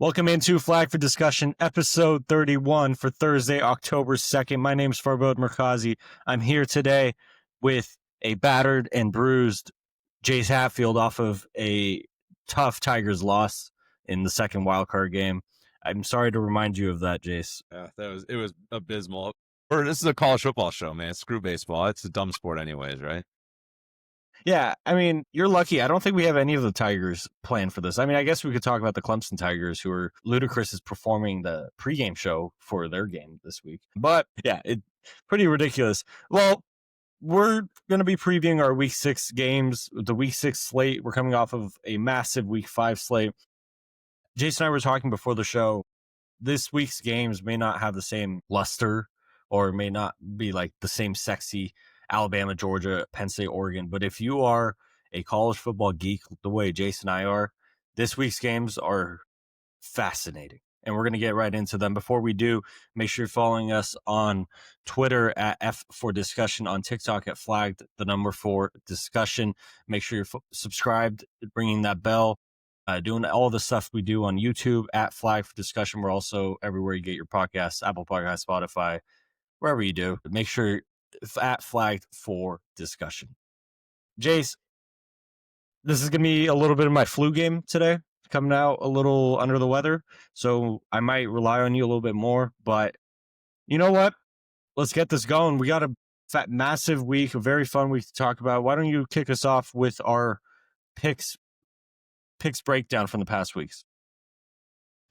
Welcome into Flag for Discussion, episode 31 for Thursday, October 2nd. My name is Farbod Merkazi. I'm here today with a battered and bruised Jace Hatfield off of a tough Tigers loss in the second wildcard game. I'm sorry to remind you of that, Jace. It was abysmal. This is a college football show, man. Screw baseball. It's a dumb sport anyways, right? Yeah, I mean, you're lucky. I don't think we have any of the Tigers planned for this. I mean, I guess we could talk about the Clemson Tigers, who are Ludacris is performing the pregame show for their game this week. But yeah, it's pretty ridiculous. Well, we're going to be previewing our Week 6 games, the Week 6 slate. We're coming off of a massive Week 5 slate. Jason and I were talking before the show. This week's games may not have the same luster or may not be like the same sexy Alabama, Georgia, Penn State, Oregon. But if you are a college football geek the way Jason and I are, this week's games are fascinating. And we're going to get right into them. Before we do, make sure you're following us on Twitter at F4Discussion, on TikTok at Flagged, the number 4 Discussion. Make sure you're subscribed, ringing that bell, doing all the stuff we do on YouTube at Flag for Discussion. We're also everywhere you get your podcasts, Apple Podcasts, Spotify, wherever you do. Make sure at Flagged for Discussion. Jace, this is going to be a little bit of my flu game today. Coming out a little under the weather, so I might rely on you a little bit more. But you know what? Let's get this going. We got a massive week, a very fun week to talk about. Why don't you kick us off with our picks breakdown from the past weeks?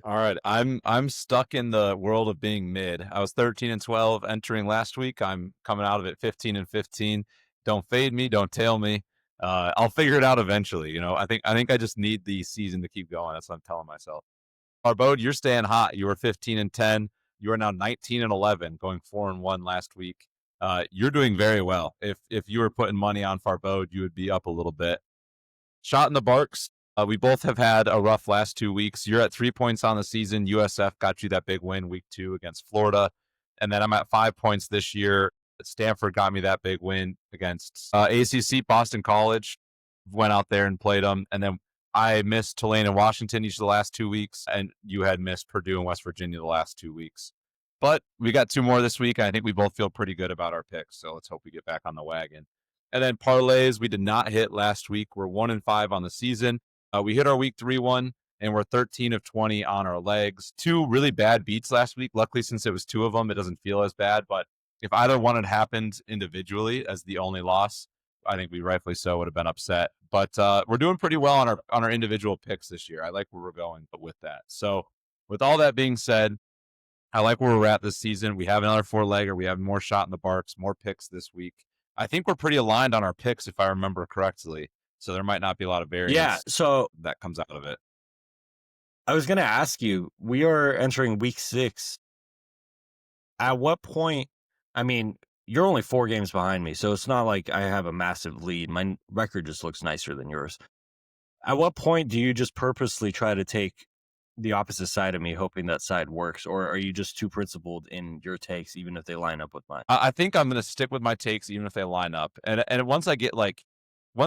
All right, I'm stuck in the world of being mid. I was 13-12 entering last week. I'm coming out of it 15-15. Don't fade me, don't tail me. I'll figure it out eventually. You know, I think I just need the season to keep going. That's what I'm telling myself. Farbod, you're staying hot. You were 15-10. You are now 19-11, going 4-1 last week. You're doing very well. If you were putting money on Farbod, you would be up a little bit. Shot in the Barks. We both have had a rough last 2 weeks. You're at 3 points on the season. USF got you that big win week 2 against Florida. And then I'm at 5 points this year. Stanford got me that big win against ACC. Boston College went out there and played them. And then I missed Tulane and Washington each of the last 2 weeks. And you had missed Purdue and West Virginia the last 2 weeks. But we got 2 more this week. And I think we both feel pretty good about our picks. So let's hope we get back on the wagon. And then parlays, we did not hit last week. We're 1-5 on the season. We hit our week 3 one, and we're 13-20 on our legs. 2 really bad beats last week. Luckily, since it was 2 of them, it doesn't feel as bad. But if either one had happened individually as the only loss, I think we rightfully so would have been upset. But we're doing pretty well on our individual picks this year. I like where we're going with that. So with all that being said, I like where we're at this season. We have another 4-legger. We have more shot in the Barks, more picks this week. I think we're pretty aligned on our picks, if I remember correctly. So there might not be a lot of variance. Yeah, so that comes out of it. I was going to ask you, we are entering week 6. At what point, I mean, you're only 4 games behind me, so it's not like I have a massive lead. My record just looks nicer than yours. At what point do you just purposely try to take the opposite side of me, hoping that side works? Or are you just too principled in your takes, even if they line up with mine? I think I'm going to stick with my takes, even if they line up. And once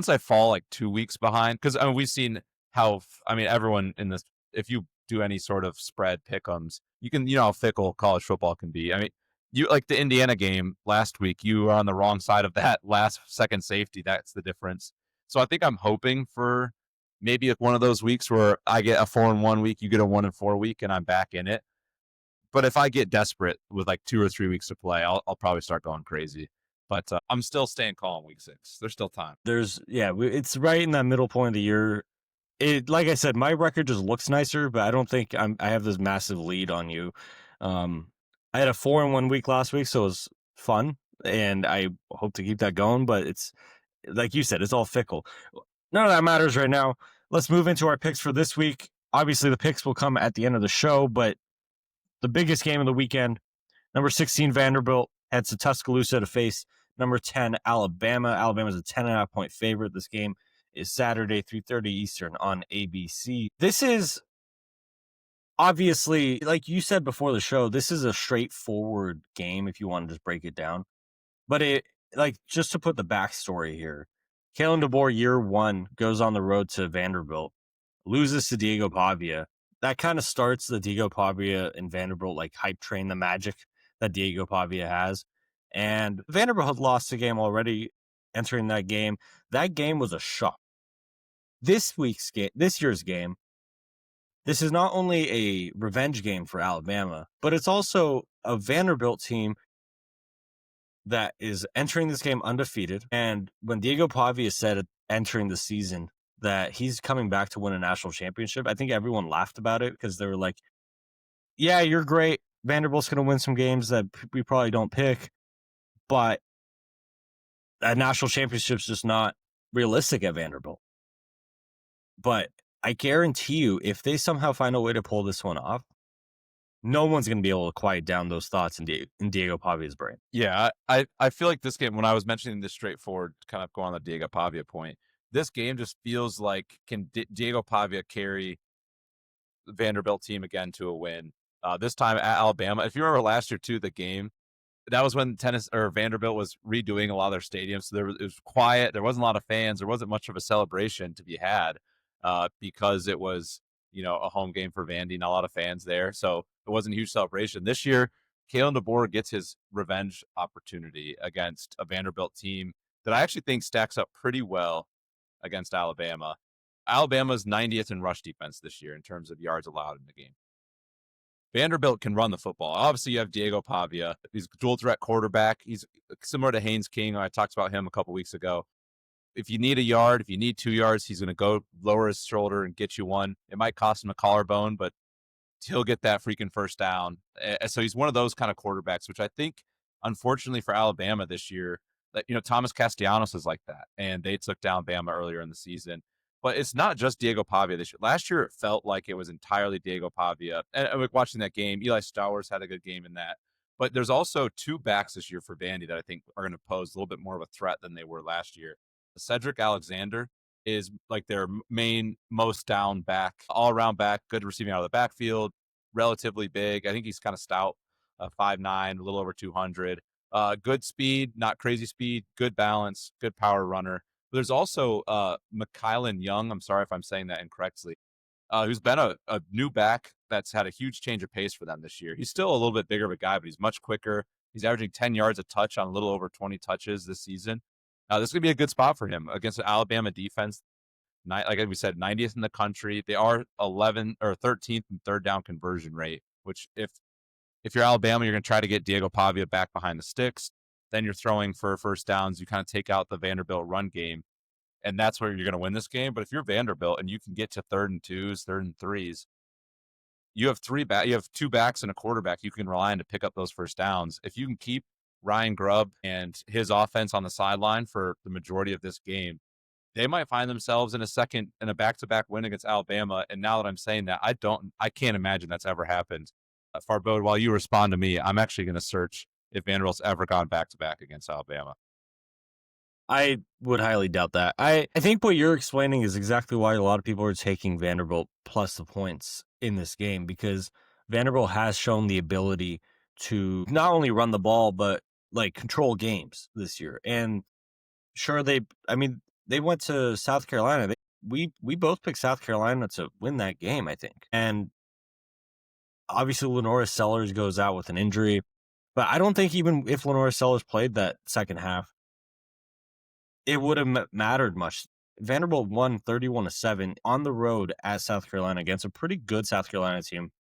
I fall 2 weeks behind, because we've seen how, everyone in this, if you do any sort of spread pick'ems, you can, how fickle college football can be. I mean, you like the Indiana game last week, you were on the wrong side of that last second safety. That's the difference. So I think I'm hoping for maybe one of those weeks where I get a 4-1 week, you get a 1-4 week, and I'm back in it. But if I get desperate with 2 or 3 weeks to play, I'll probably start going crazy. But I'm still staying calm week 6. There's still time. It's right in that middle point of the year. Like I said, my record just looks nicer, but I don't think I have this massive lead on you. I had a 4-1 week last week, so it was fun, and I hope to keep that going. But it's like you said, it's all fickle. None of that matters right now. Let's move into our picks for this week. Obviously, the picks will come at the end of the show, but the biggest game of the weekend, number 16 Vanderbilt heads to Tuscaloosa to face number 10 Alabama. Alabama's a 10.5 point favorite. This game is Saturday, 3:30 Eastern on ABC. This is obviously, like you said before the show, this is a straightforward game if you want to just break it down. But just to put the backstory here, Kalen DeBoer, year 1, goes on the road to Vanderbilt, loses to Diego Pavia. that kind of starts the Diego Pavia and Vanderbilt like hype train, the magic that Diego Pavia has. And Vanderbilt had lost the game already entering that game. That game was a shock. This year's game, this is not only a revenge game for Alabama, but it's also a Vanderbilt team that is entering this game undefeated. And when Diego Pavia said entering the season that he's coming back to win a national championship, I think everyone laughed about it because they were like, yeah, you're great. Vanderbilt's going to win some games that we probably don't pick, but a national championship's just not realistic at Vanderbilt. But I guarantee you, if they somehow find a way to pull this one off, no one's going to be able to quiet down those thoughts in Diego Pavia's brain. Yeah, I feel like this game, when I was mentioning this straightforward, kind of go on the Diego Pavia point, this game just feels like, can Diego Pavia carry the Vanderbilt team again to a win? This time at Alabama. If you remember last year too, the game, that was when Vanderbilt was redoing a lot of their stadiums. So it was quiet. There wasn't a lot of fans. There wasn't much of a celebration to be had because it was, a home game for Vandy, not a lot of fans there. So it wasn't a huge celebration. This year, Kalen DeBoer gets his revenge opportunity against a Vanderbilt team that I actually think stacks up pretty well against Alabama. Alabama's 90th in rush defense this year in terms of yards allowed in the game. Vanderbilt can run the football. Obviously, you have Diego Pavia. He's a dual threat quarterback. He's similar to Haynes King. I talked about him a couple weeks ago. If you need a yard, if you need 2 yards, he's going to go lower his shoulder and get you one. It might cost him a collarbone, but he'll get that freaking first down. So he's one of those kind of quarterbacks, which I think, unfortunately for Alabama this year, that Thomas Castellanos is like that, and they took down Bama earlier in the season. But it's not just Diego Pavia this year. Last year, it felt like it was entirely Diego Pavia. And watching that game, Eli Stowers had a good game in that. But there's also 2 backs this year for Vandy that I think are going to pose a little bit more of a threat than they were last year. Sedrick Alexander is like their main most down back, all-around back, good receiving out of the backfield, relatively big. I think he's kind of stout, 5'9", a little over 200. Good speed, not crazy speed, good balance, good power runner. There's also Makhilan Young, I'm sorry if I'm saying that incorrectly, who's been a new back that's had a huge change of pace for them this year. He's still a little bit bigger of a guy, but he's much quicker. He's averaging 10 yards a touch on a little over 20 touches this season. This is going to be a good spot for him against the Alabama defense. Like we said, 90th in the country. They are 13th in third down conversion rate, which if you're Alabama, you're going to try to get Diego Pavia back behind the sticks. Then you're throwing for first downs. You kind of take out the Vanderbilt run game, and that's where you're going to win this game. But if you're Vanderbilt and you can get to 3rd and 2s, 3rd and 3s, you have 2 backs and a quarterback you can rely on to pick up those first downs. If you can keep Ryan Grubb and his offense on the sideline for the majority of this game, they might find themselves in a back-to-back win against Alabama. And now that I'm saying that, I can't imagine that's ever happened. Farbode, while you respond to me, I'm actually going to search if Vanderbilt's ever gone back-to-back against Alabama. I would highly doubt that. I think what you're explaining is exactly why a lot of people are taking Vanderbilt plus the points in this game, because Vanderbilt has shown the ability to not only run the ball, but like control games this year. And sure, they went to South Carolina. We both picked South Carolina to win that game, I think. And obviously, Lenora Sellers goes out with an injury. But I don't think even if Lenora Sellers played that second half, it would have mattered much. Vanderbilt won 31-7 on the road at South Carolina against a pretty good South Carolina team.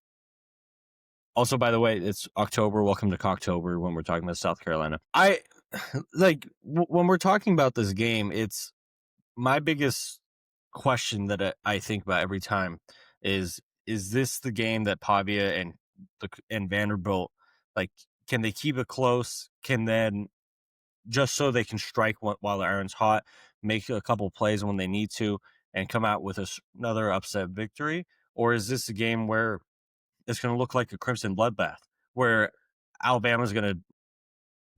Also, by the way, it's October. Welcome to Cocktober when we're talking about South Carolina. When we're talking about this game, it's my biggest question that I think about every time is this the game that Pavia and Vanderbilt, like, can they keep it close? Can then, just so they can strike while the iron's hot, make a couple plays when they need to, and come out with another upset victory? Or is this a game where it's going to look like a Crimson bloodbath, where Alabama's going to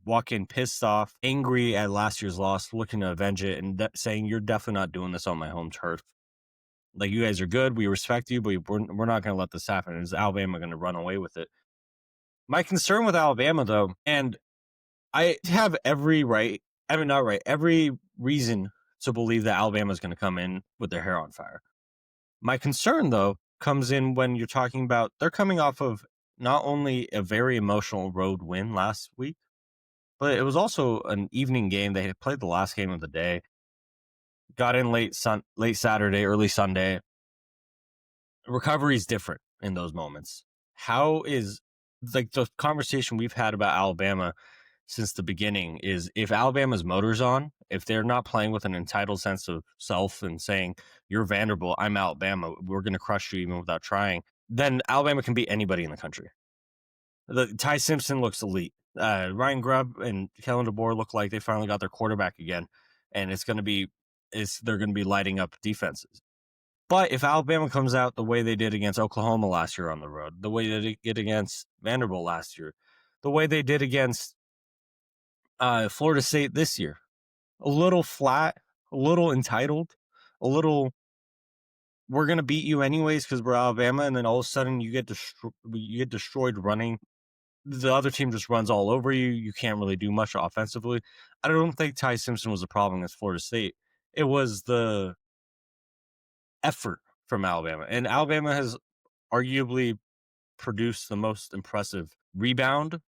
walk in pissed off, angry at last year's loss, looking to avenge it, and saying, you're definitely not doing this on my home turf. Like, you guys are good, we respect you, but we're not going to let this happen. Is Alabama going to run away with it? My concern with Alabama, though, and I have every reason to believe that Alabama is going to come in with their hair on fire. My concern, though, comes in when you're talking about they're coming off of not only a very emotional road win last week, but it was also an evening game. They had played the last game of the day, got in late Saturday, early Sunday. Recovery is different in those moments. How is like the conversation we've had about Alabama since the beginning is if Alabama's motor's on, if they're not playing with an entitled sense of self and saying, you're Vanderbilt, I'm Alabama, we're going to crush you even without trying, then Alabama can beat anybody in the country. Ty Simpson looks elite. Ryan Grubb and Kellen DeBoer look like they finally got their quarterback again, and they're going to be lighting up defenses. But if Alabama comes out the way they did against Oklahoma last year on the road, the way they did against Vanderbilt last year, the way they did against Florida State this year, a little flat, a little entitled, a little, we're going to beat you anyways because we're Alabama, and then all of a sudden you get destroyed running. The other team just runs all over you. You can't really do much offensively. I don't think Ty Simpson was a problem against Florida State. It was the effort from Alabama. And Alabama has arguably produced the most impressive rebound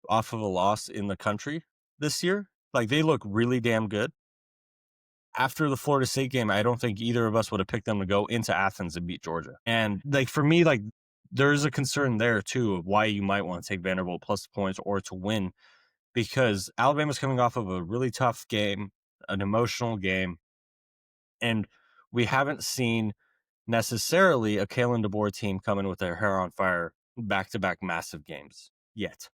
off of a loss in the country this year. Like, they look really damn good. After the Florida State game, I don't think either of us would have picked them to go into Athens and beat Georgia. And like for me, like there's a concern there too of why you might want to take Vanderbilt plus the points or to win, because Alabama's coming off of a really tough game, an emotional game, and we haven't seen necessarily a Kalen DeBoer team coming with their hair on fire back-to-back massive games yet.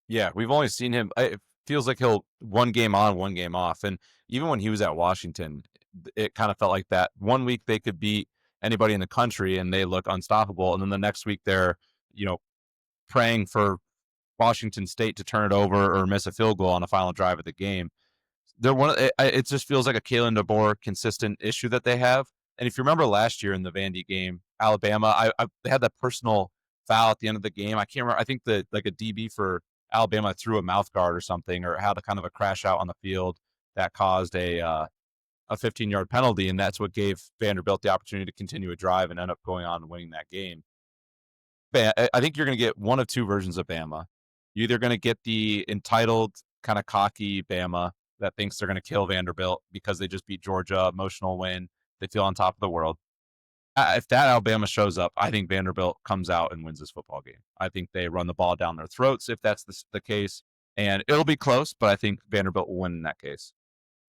Yeah, we've only seen him. It feels like he'll one game on, one game off. And even when he was at Washington, it kind of felt like that. One week they could beat anybody in the country and they look unstoppable. And then the next week they're, praying for Washington State to turn it over or miss a field goal on the final drive of the game. It just feels like a Kalen DeBoer consistent issue that they have. And if you remember last year in the Vandy game, Alabama, they had that personal foul at the end of the game. I can't remember. I think that like a DB for Alabama threw a mouth guard or something, or had a kind of a crash out on the field that caused a 15-yard penalty, and that's what gave Vanderbilt the opportunity to continue a drive and end up going on and winning that game. I think you're going to get one of two versions of Bama. You're either going to get the entitled, kind of cocky Bama that thinks they're going to kill Vanderbilt because they just beat Georgia, emotional win, they feel on top of the world. If that Alabama shows up, I think Vanderbilt comes out and wins this football game. I think they run the ball down their throats if that's the case, and it'll be close, but I think Vanderbilt will win in that case.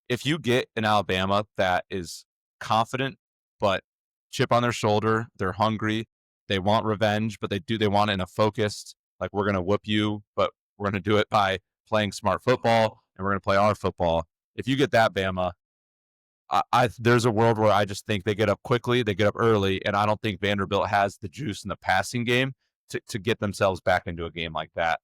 If you get an Alabama that is confident but chip on their shoulder, they're hungry, they want revenge, but they want it in a focused, like, we're going to whoop you, but we're going to do it by playing smart football, and we're going to play our football. If you get that Bama, there's a world where I just think they get up quickly, they get up early, and I don't think Vanderbilt has the juice in the passing game to get themselves back into a game like that.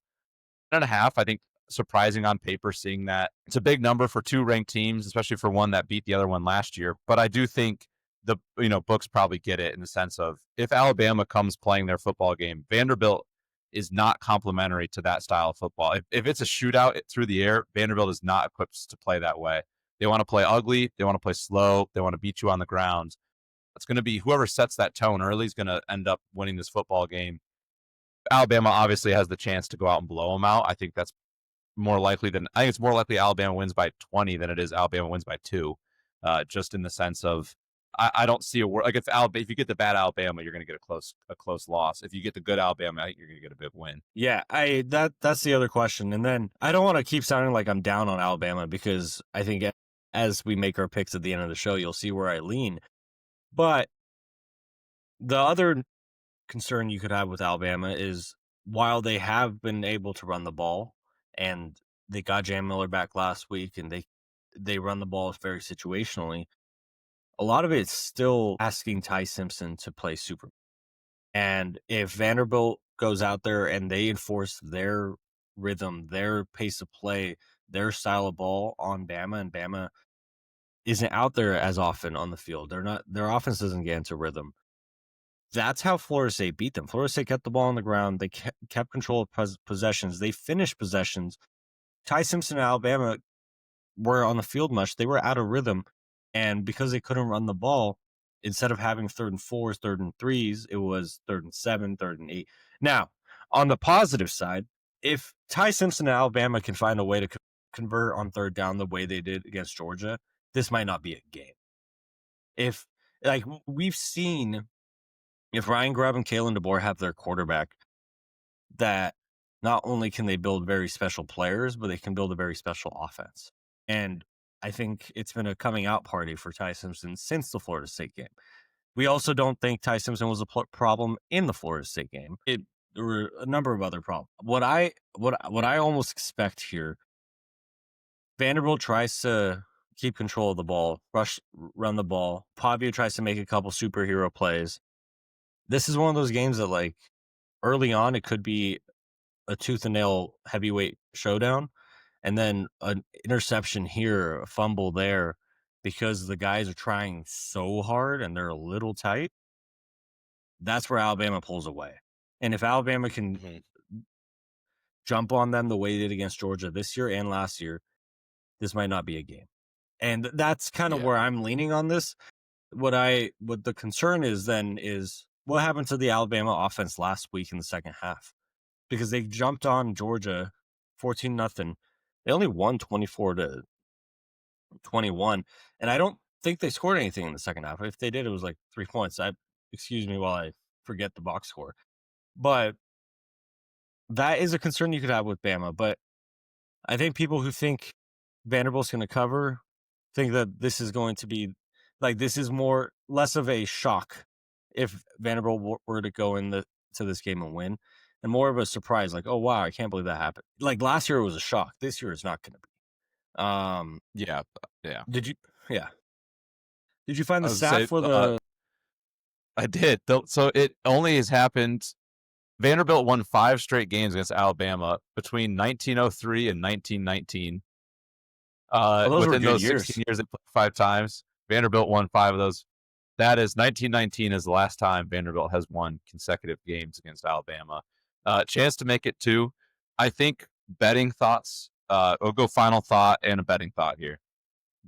1.5, I think, surprising on paper, seeing that. It's a big number for two ranked teams, especially for one that beat the other one last year. But I do think the books probably get it in the sense of if Alabama comes playing their football game, Vanderbilt is not complementary to that style of football. If it's a shootout through the air, Vanderbilt is not equipped to play that way. They want to play ugly. They want to play slow. They want to beat you on the ground. It's going to be whoever sets that tone early is going to end up winning this football game. Alabama obviously has the chance to go out and blow them out. I think it's more likely Alabama wins by 20 than it is Alabama wins by 2. Just in the sense of I don't see a word like if you get the bad Alabama, you're going to get a close loss. If you get the good Alabama, I think you're going to get a big win. Yeah, that's the other question. And then I don't want to keep sounding like I'm down on Alabama because I think as we make our picks at the end of the show, you'll see where I lean. But the other concern you could have with Alabama is while they have been able to run the ball and they got Jam Miller back last week and they run the ball very situationally, a lot of it's still asking Ty Simpson to play super. And if Vanderbilt goes out there and they enforce their rhythm, their pace of play, their style of ball on Bama, and Bama isn't out there as often on the field, their offense doesn't get into rhythm. That's how Florida State beat them. Florida State kept the ball on the ground. They kept control of possessions. They finished possessions. Ty Simpson and Alabama were on the field much. They were out of rhythm. And because they couldn't run the ball, instead of having 3rd and 4s, 3rd and 3s, it was 3rd and 7, 3rd and 8. Now, on the positive side, if Ty Simpson and Alabama can find a way to convert on 3rd down the way they did against Georgia, this might not be a game. If, like, we've seen, if Ryan Grubb and Kalen DeBoer have their quarterback, that not only can they build very special players, but they can build a very special offense. And I think it's been a coming out party for Ty Simpson since the Florida State game. We also don't think Ty Simpson was a problem in the Florida State game. There were a number of other problems. What I almost expect here, Vanderbilt tries to keep control of the ball, run the ball. Pavia tries to make a couple superhero plays. This is one of those games that, like, early on, it could be a tooth and nail heavyweight showdown, and then an interception here, a fumble there, because the guys are trying so hard and they're a little tight. That's where Alabama pulls away. And if Alabama can jump on them the way they did against Georgia this year and last year, this might not be a game. And that's kind of where I'm leaning on this. What the concern is then is what happened to the Alabama offense last week in the second half, because they jumped on Georgia 14-0. They only won 24-21, and I don't think they scored anything in the second half. If they did, it was like 3 points. Excuse me while I forget the box score. But that is a concern you could have with Bama. But I think people who think Vanderbilt's going to cover think that this is going to be, like, this is less of a shock if Vanderbilt were to go to this game and win, and more of a surprise, like, oh wow, I can't believe that happened. Like, last year it was a shock. This year it's not going to be. Yeah. Did you find the was stat for the? I did. So it only has happened. Vanderbilt won 5 straight games against Alabama between 1903 and 1919. Those within were good those years. 16 years, they played 5 times. Vanderbilt won 5 of those. That is 1919 is the last time Vanderbilt has won consecutive games against Alabama. Chance to make it 2. I think betting thoughts. We'll go final thought and a betting thought here.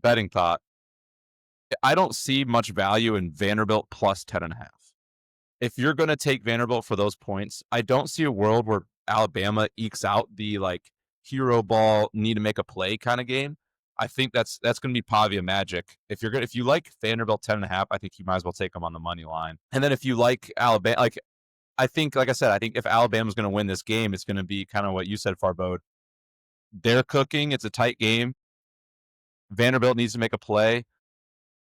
Betting thought. I don't see much value in Vanderbilt plus 10.5. If you're going to take Vanderbilt for those points, I don't see a world where Alabama ekes out the, like, hero ball, need to make a play kind of game. I think that's going to be Pavia magic. If you like Vanderbilt 10.5, I think you might as well take them on the money line. And then if you like Alabama, like I think if Alabama's going to win this game, it's going to be kind of what you said, Farbode. They're cooking. It's a tight game. Vanderbilt needs to make a play.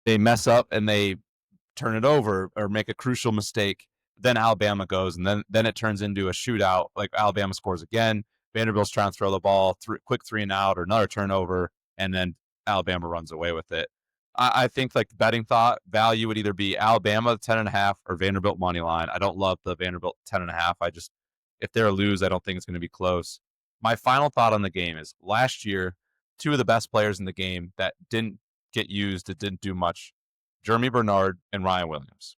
They mess up and they turn it over or make a crucial mistake. Then Alabama goes, and then it turns into a shootout. Like, Alabama scores again. Vanderbilt's trying to throw the ball, quick 3 and out, or another turnover, and then Alabama runs away with it. I think, like, betting thought value would either be Alabama 10.5 or Vanderbilt money line. I don't love the Vanderbilt 10.5. If they're a lose, I don't think it's going to be close. My final thought on the game is, last year, 2 of the best players in the game that didn't get used, that didn't do much, Germie Bernard and Ryan Williams.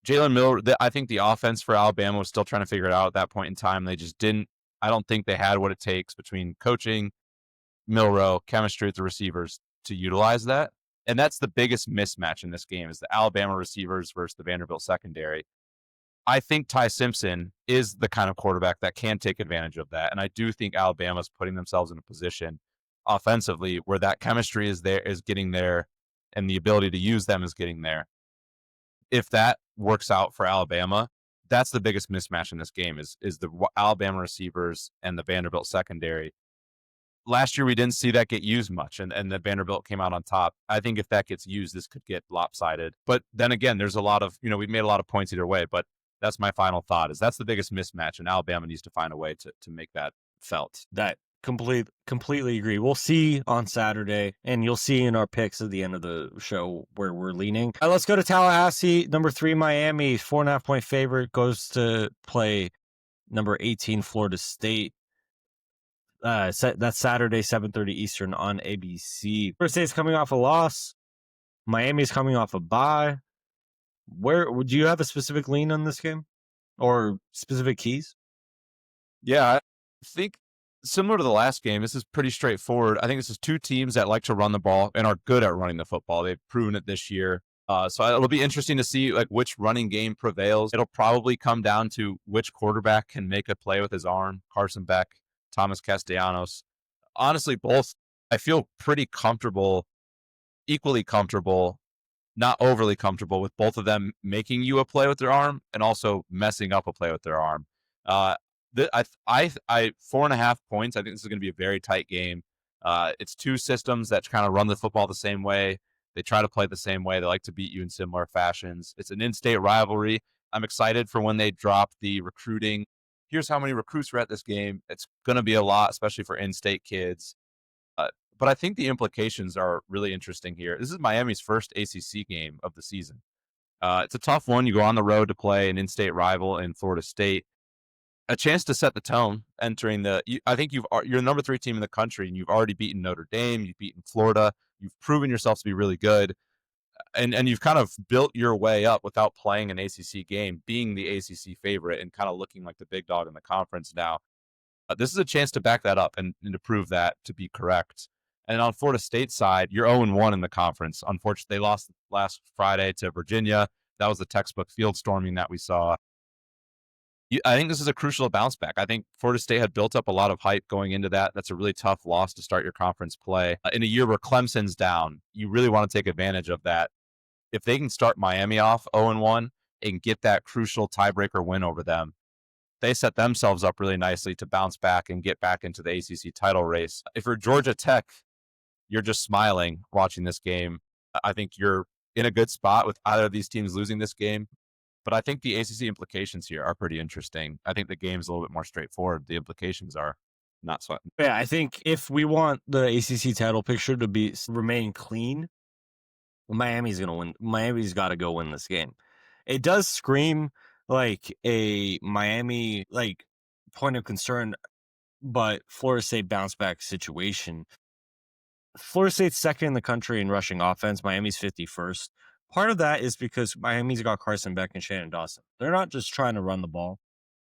Jalen Miller, I think the offense for Alabama was still trying to figure it out at that point in time. They just didn't. I don't think they had what it takes between coaching, Milroe, chemistry with the receivers to utilize that. And that's the biggest mismatch in this game, is the Alabama receivers versus the Vanderbilt secondary. I think Ty Simpson is the kind of quarterback that can take advantage of that. And I do think Alabama's putting themselves in a position offensively where that chemistry is getting there, and the ability to use them is getting there. If that works out for Alabama, that's the biggest mismatch in this game is the Alabama receivers and the Vanderbilt secondary. Last year, we didn't see that get used much, and the Vanderbilt came out on top. I think if that gets used, this could get lopsided. But then again, there's a lot of, we've made a lot of points either way, but that's my final thought, is that's the biggest mismatch, and Alabama needs to find a way to make that felt. That completely agree. We'll see on Saturday, and you'll see in our picks at the end of the show where we're leaning. Let's go to Tallahassee. Number 3, Miami, 4.5-point favorite, goes to play number 18, Florida State. That's Saturday, 7:30 Eastern on ABC. Florida State's coming off a loss. Miami's coming off a bye. Would you have a specific lean on this game or specific keys? Yeah, I think similar to the last game, this is pretty straightforward. I think this is 2 teams that like to run the ball and are good at running the football. They've proven it this year. So it'll be interesting to see like which running game prevails. It'll probably come down to which quarterback can make a play with his arm. Carson Beck, Thomas Castellanos. Honestly, both I feel pretty comfortable, equally comfortable, not overly comfortable with both of them making you a play with their arm and also messing up a play with their arm. Uh, 4.5 points. I think this is going to be a very tight game. It's two systems that kind of run the football the same way. They try to play the same way. They like to beat you in similar fashions. It's an in-state rivalry. I'm excited for when they drop the recruiting. Here's how many recruits were at this game. It's going to be a lot, especially for in-state kids. Uh, but I think the implications are really interesting here. This is Miami's first ACC game of the season. It's a tough one. You go on the road to play an in-state rival in Florida State. A chance to set the tone entering I think you're the number 3 team in the country, and you've already beaten Notre Dame. You've beaten Florida. You've proven yourself to be really good. And you've kind of built your way up without playing an ACC game, being the ACC favorite and kind of looking like the big dog in the conference now. This is a chance to back that up and to prove that to be correct. And on Florida State's side, you're 0-1 in the conference. Unfortunately, they lost last Friday to Virginia. That was the textbook field storming that we saw. I think this is a crucial bounce back. I think Florida State had built up a lot of hype going into that. That's a really tough loss to start your conference play. In a year where Clemson's down, you really want to take advantage of that. If they can start Miami off 0-1 and get that crucial tiebreaker win over them, they set themselves up really nicely to bounce back and get back into the ACC title race. If you're Georgia Tech, you're just smiling watching this game. I think you're in a good spot with either of these teams losing this game. But I think the ACC implications here are pretty interesting. I think the game's a little bit more straightforward. The implications are not so. Yeah, I think if we want the ACC title picture to remain clean, Miami's going to win. Miami's got to go win this game. It does scream like a Miami point of concern, but Florida State bounce back situation. Florida State's second in the country in rushing offense. Miami's 51st. Part of that is because Miami's got Carson Beck and Shannon Dawson. They're not just trying to run the ball.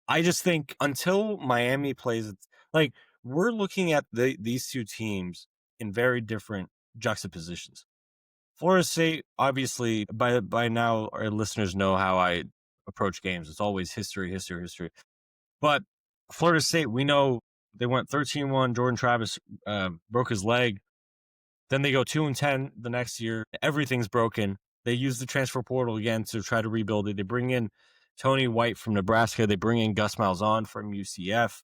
I just think until Miami plays, we're looking at these two teams in very different juxtapositions. Florida State, obviously, by now, our listeners know how I approach games. It's always history, history, history. But Florida State, we know they went 13-1. Jordan Travis broke his leg. Then they go 2-10 the next year. Everything's broken. They use the transfer portal again to try to rebuild it. They bring in Tony White from Nebraska. They bring in Gus Malzahn from UCF.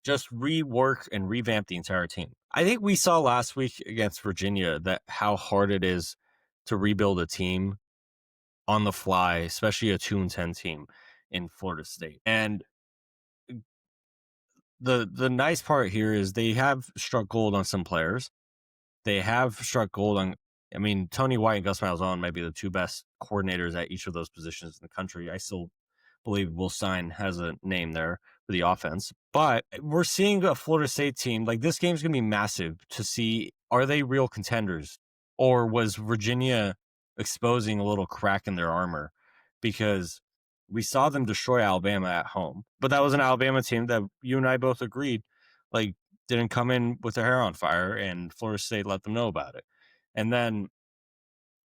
Just rework and revamp the entire team. I think we saw last week against Virginia that how hard it is to rebuild a team on the fly, especially a 2-10 team in Florida State. And the nice part here is they have struck gold on some players. They have struck gold on, Tony White and Gus Malzahn might be the two best coordinators at each of those positions in the country. I still believe Will Stein has a name there for the offense. But we're seeing a Florida State team, this game's going to be massive to see, are they real contenders? Or was Virginia exposing a little crack in their armor? Because we saw them destroy Alabama at home. But that was an Alabama team that you and I both agreed, didn't come in with their hair on fire, and Florida State let them know about it. And then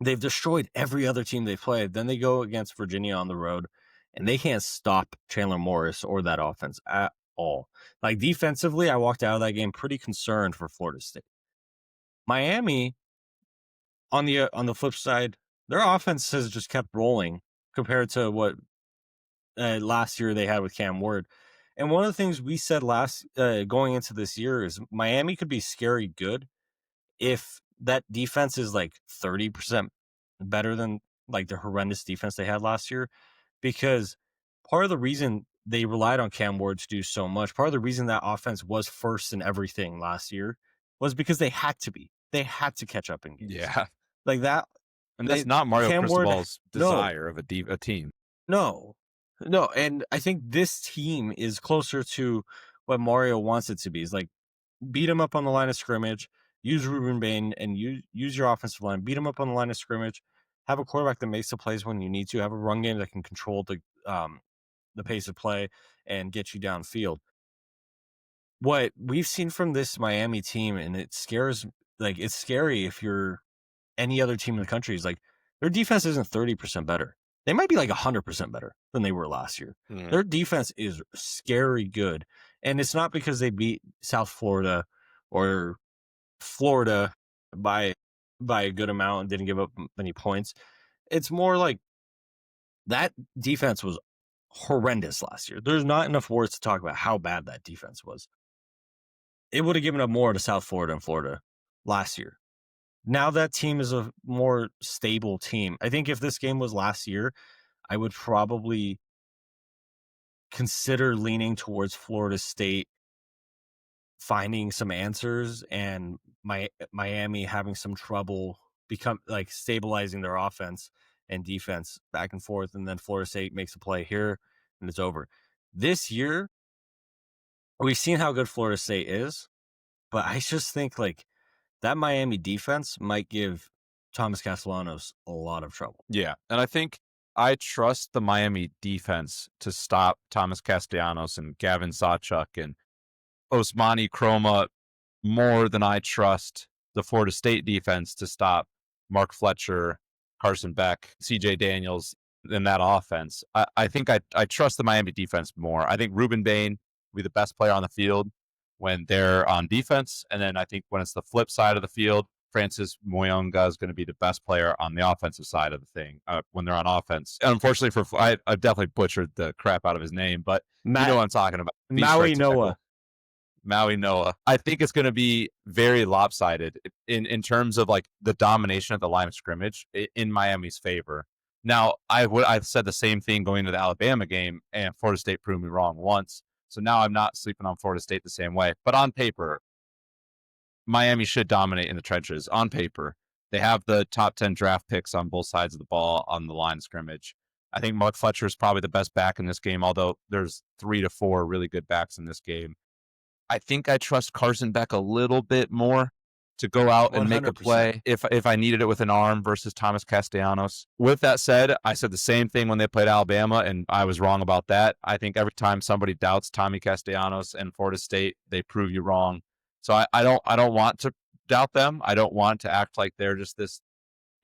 they've destroyed every other team they've played. Then they go against Virginia on the road, and they can't stop Chandler Morris or that offense at all. Defensively, I walked out of that game pretty concerned for Florida State. Miami, on the flip side, their offense has just kept rolling compared to what last year they had with Cam Ward. And one of the things we said going into this year is Miami could be scary good if that defense is 30% better than the horrendous defense they had last year. Because part of the reason they relied on Cam Ward to do so much, part of the reason that offense was first in everything last year was because they had to be. They had to catch up in games. Yeah. That. And that's not Mario Cristobal's desire of a team. No, and I think this team is closer to what Mario wants it to be. It's beat him up on the line of scrimmage, use Ruben Bain, and use your offensive line. Beat him up on the line of scrimmage. Have a quarterback that makes the plays when you need to. Have a run game that can control the pace of play and get you downfield. What we've seen from this Miami team, and it scares, it's scary if you're any other team in the country, is Their defense isn't 30% better. They might be like 100% better than they were last year. Mm. Their defense is scary good. And it's not because they beat South Florida or Florida by a good amount and didn't give up many points. It's more like that defense was horrendous last year. There's not enough words to talk about how bad that defense was. It would have given up more to South Florida and Florida last year. Now that team is a more stable team. I think if this game was last year, I would probably consider leaning towards Florida State finding some answers and Miami having some trouble stabilizing their offense and defense back and forth, and then Florida State makes a play here and it's over. This year, we've seen how good Florida State is, but I just think like that Miami defense might give Thomas Castellanos a lot of trouble. Yeah, and I think I trust the Miami defense to stop Thomas Castellanos and Gavin Sawchuk and Osmani Chroma more than I trust the Florida State defense to stop Mark Fletcher, Carson Beck, CJ Daniels in that offense. I think I trust the Miami defense more. I think Ruben Bain will be the best player on the field when they're on defense. And then I think when it's the flip side of the field, Francis Moyonga is going to be the best player on the offensive side of the thing when they're on offense. And unfortunately, I've definitely butchered the crap out of his name, but you know what I'm talking about. Maui Noah. Maui Noah. I think it's going to be very lopsided in terms of like the domination of the line of scrimmage in Miami's favor. Now, I've said the same thing going into the Alabama game, and Florida State proved me wrong once. So now I'm not sleeping on Florida State the same way. But on paper, Miami should dominate in the trenches. On paper, they have the top 10 draft picks on both sides of the ball on the line of scrimmage. I think Mark Fletcher is probably the best back in this game, although there's 3 to 4 really good backs in this game. I think I trust Carson Beck a little bit more to go out and 100%. Make a play if I needed it with an arm versus Thomas Castellanos. With that said, I said the same thing when they played Alabama, and I was wrong about that. I think every time somebody doubts Tommy Castellanos and Florida State, they prove you wrong. So I don't want to doubt them. I don't want to act like they're just this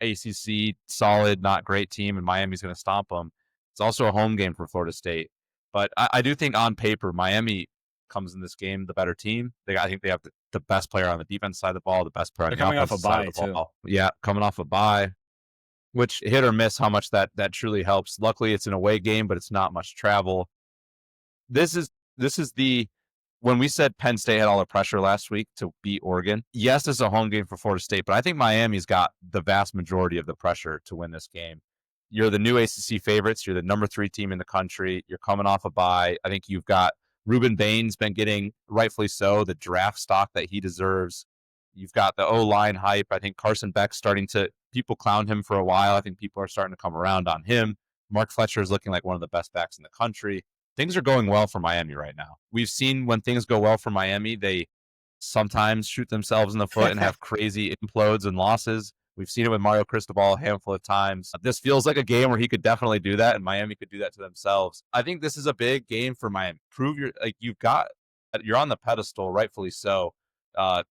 ACC solid, not great team, and Miami's going to stomp them. It's also a home game for Florida State. But I do think on paper, Miami comes in this game the better team. I think they have the best player on the defense side of the ball, the best player on the offensive side of the ball. Yeah, coming off a bye, which hit or miss how much that truly helps. Luckily, it's an away game, but it's not much travel. This is when we said Penn State had all the pressure last week to beat Oregon. Yes, it's a home game for Florida State, but I think Miami's got the vast majority of the pressure to win this game. You're the new ACC favorites. You're the number 3 team in the country. You're coming off a bye. I think you've got Ruben Bain's been getting, rightfully so, the draft stock that he deserves. You've got the O-line hype. I think Carson Beck's people clowned him for a while. I think people are starting to come around on him. Mark Fletcher is looking like one of the best backs in the country. Things are going well for Miami right now. We've seen when things go well for Miami, they sometimes shoot themselves in the foot and have crazy implodes and losses. We've seen it with Mario Cristobal a handful of times. This feels like a game where he could definitely do that, and Miami could do that to themselves. I think this is a big game for Miami. You're on the pedestal, rightfully so.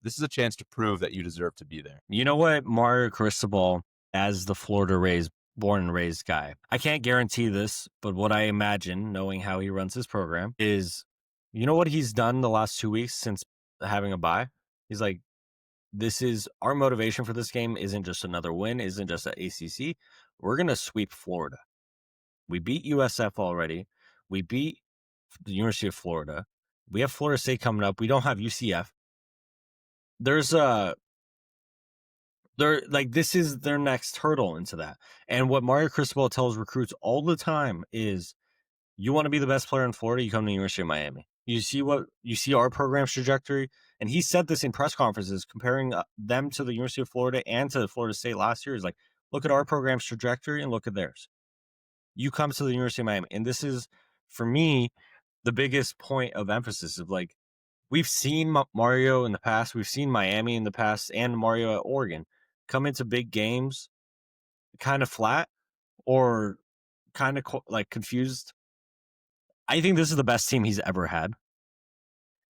This is a chance to prove that you deserve to be there. You know what, Mario Cristobal, as the Florida born and raised guy, I can't guarantee this, but what I imagine, knowing how he runs his program, is, you know what he's done the last 2 weeks since having a bye? He's like, this is our motivation for this game. Isn't just another win, isn't just an ACC. We're going to sweep Florida. We beat USF already. We beat the University of Florida. We have Florida State coming up. We don't have UCF. This is their next hurdle into that. And what Mario Cristobal tells recruits all the time is, you want to be the best player in Florida, you come to the University of Miami. You see our program's trajectory, and he said this in press conferences, comparing them to the University of Florida and to Florida State last year. He's like, look at our program's trajectory and look at theirs. You come to the University of Miami, and this is, for me, the biggest point of emphasis of like, we've seen Mario in the past, we've seen Miami in the past, and Mario at Oregon come into big games kind of flat or kind of like confused. I think this is the best team he's ever had.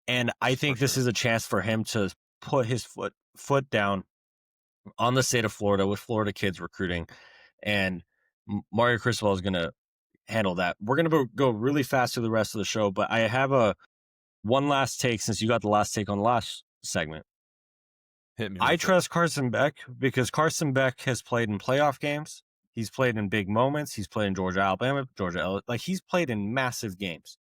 And I think this is a chance for him to put his foot down on the state of Florida with Florida kids recruiting and Mario Cristobal is going to handle that. We're going to go really fast through the rest of the show, but I have one last take since you got the last take on the last segment. Hit me. I trust Carson Beck because Carson Beck has played in playoff games. He's played in big moments. He's played in Georgia, Alabama, like he's played in massive games.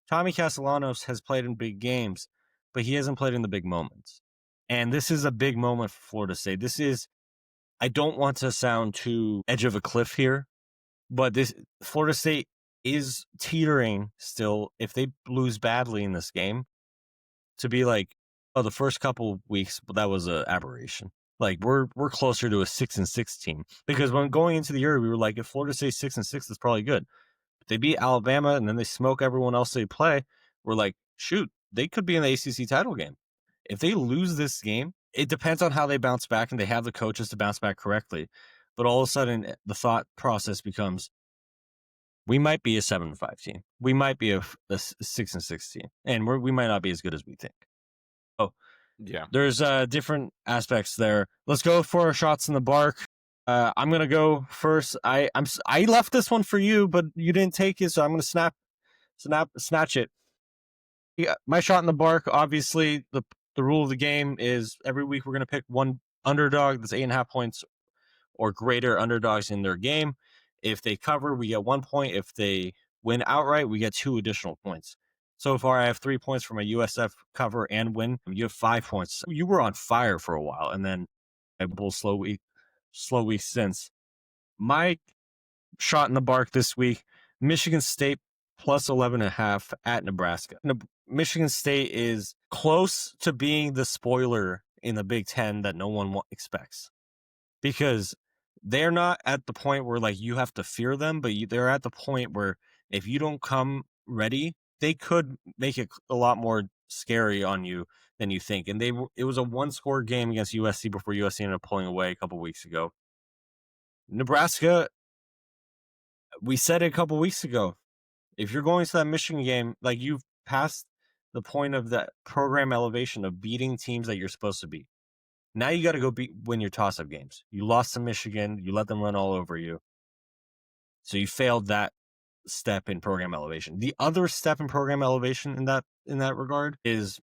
Tommy Castellanos has played in big games, but he hasn't played in the big moments. And this is a big moment for Florida State. I don't want to sound too edge of a cliff here, but Florida State is teetering still, if they lose badly in this game, to be like, oh, the first couple weeks, but that was an aberration. Like we're closer to a 6-6 team, because when going into the year, we were like, if Florida State's 6-6, that's probably good. If they beat Alabama and then they smoke everyone else they play, we're like, shoot, they could be in the ACC title game. If they lose this game, it depends on how they bounce back, and they have the coaches to bounce back correctly. But all of a sudden, the thought process becomes, we might be a 7-5 team. We might be a 6-6 team, and we might not be as good as we think. Oh, yeah. There's different aspects there. Let's go for our shots in the bark. I'm gonna go first. I left this one for you, but you didn't take it, so I'm gonna snatch it. Yeah, my shot in the bark. Obviously, the rule of the game is every week we're gonna pick one underdog that's 8.5 points or greater underdogs in their game. If they cover, we get 1 point. If they win outright, we get 2 additional points. So far, I have 3 points for my USF cover and win. You have 5 points. You were on fire for a while, and then a slow week since. My shot in the bark this week: Michigan State plus 11.5 at Nebraska. Michigan State is close to being the spoiler in the Big Ten that no one expects, because they're not at the point where like you have to fear them, but they're at the point where if you don't come ready, they could make it a lot more scary on you than you think. And it was a 1-score game against USC before USC ended up pulling away a couple weeks ago. Nebraska, we said it a couple weeks ago, if you're going to that Michigan game, like you've passed the point of that program elevation of beating teams that you're supposed to beat. Now you got to go win your toss-up games. You lost to Michigan. You let them run all over you. So you failed that step in program elevation. The other step in program elevation in that regard is,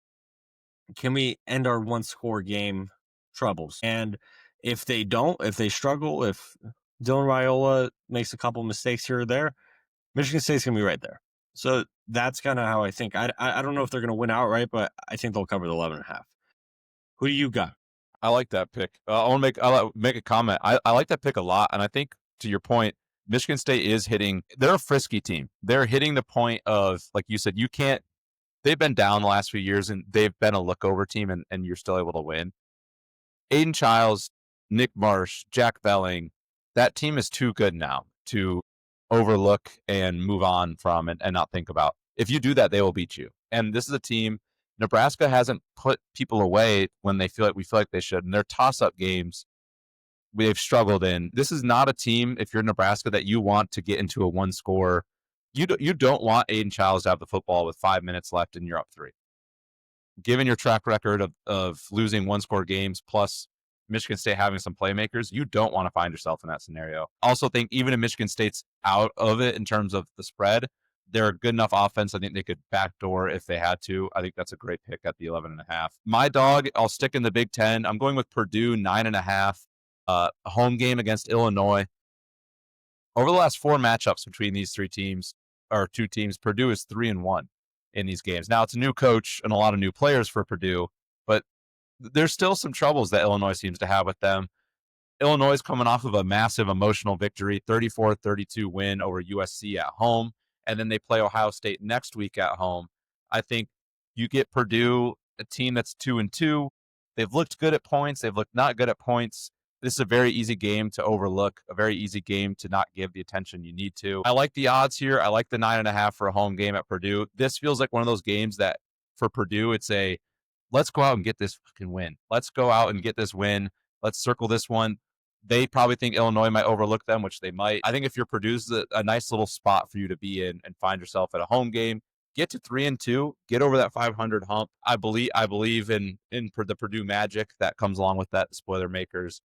can we end our 1-score game troubles? And if they don't, if they struggle, if Dylan Raiola makes a couple mistakes here or there, Michigan State's going to be right there. So that's kind of how I think. I don't know if they're going to win outright, but I think they'll cover the 11.5. Who do you got? I like that pick. I want to make a comment. I like that pick a lot, and I think to your point, Michigan State is hitting. They're a frisky team. They're hitting the point of, like you said, you can't. They've been down the last few years, and they've been a look-over team, and you're still able to win. Aiden Childs, Nick Marsh, Jack Belling, that team is too good now to overlook and move on from and not think about. If you do that, they will beat you. And this is a team. Nebraska hasn't put people away when we feel like they should. And their toss-up games, they've struggled in. This is not a team, if you're Nebraska, that you want to get into a 1-score. You don't want Aiden Childs to have the football with 5 minutes left and you're up 3. Given your track record of losing 1-score games plus Michigan State having some playmakers, you don't want to find yourself in that scenario. Also think even if Michigan State's out of it in terms of the spread, they're a good enough offense. I think they could backdoor if they had to. I think that's a great pick at the 11.5. My dog, I'll stick in the Big Ten. I'm going with Purdue 9.5. A home game against Illinois. Over the last 4 matchups between these 2 teams, Purdue is 3-1 in these games. Now it's a new coach and a lot of new players for Purdue, but there's still some troubles that Illinois seems to have with them. Illinois is coming off of a massive emotional victory, 34-32 win over USC at home, and then they play Ohio State next week at home. I think you get Purdue, a team that's 2-2. They've looked good at points. They've looked not good at points. This is a very easy game to overlook, a very easy game to not give the attention you need to. I like the odds here. I like the 9.5 for a home game at Purdue. This feels like one of those games that for Purdue, it's let's go out and get this fucking win. Let's go out and get this win. Let's circle this one. They probably think Illinois might overlook them, which they might. I think if you're Purdue's a nice little spot for you to be in and find yourself at a home game. Get to 3-2, get over that 500 hump. I believe in the Purdue magic that comes along with that, spoiler makers.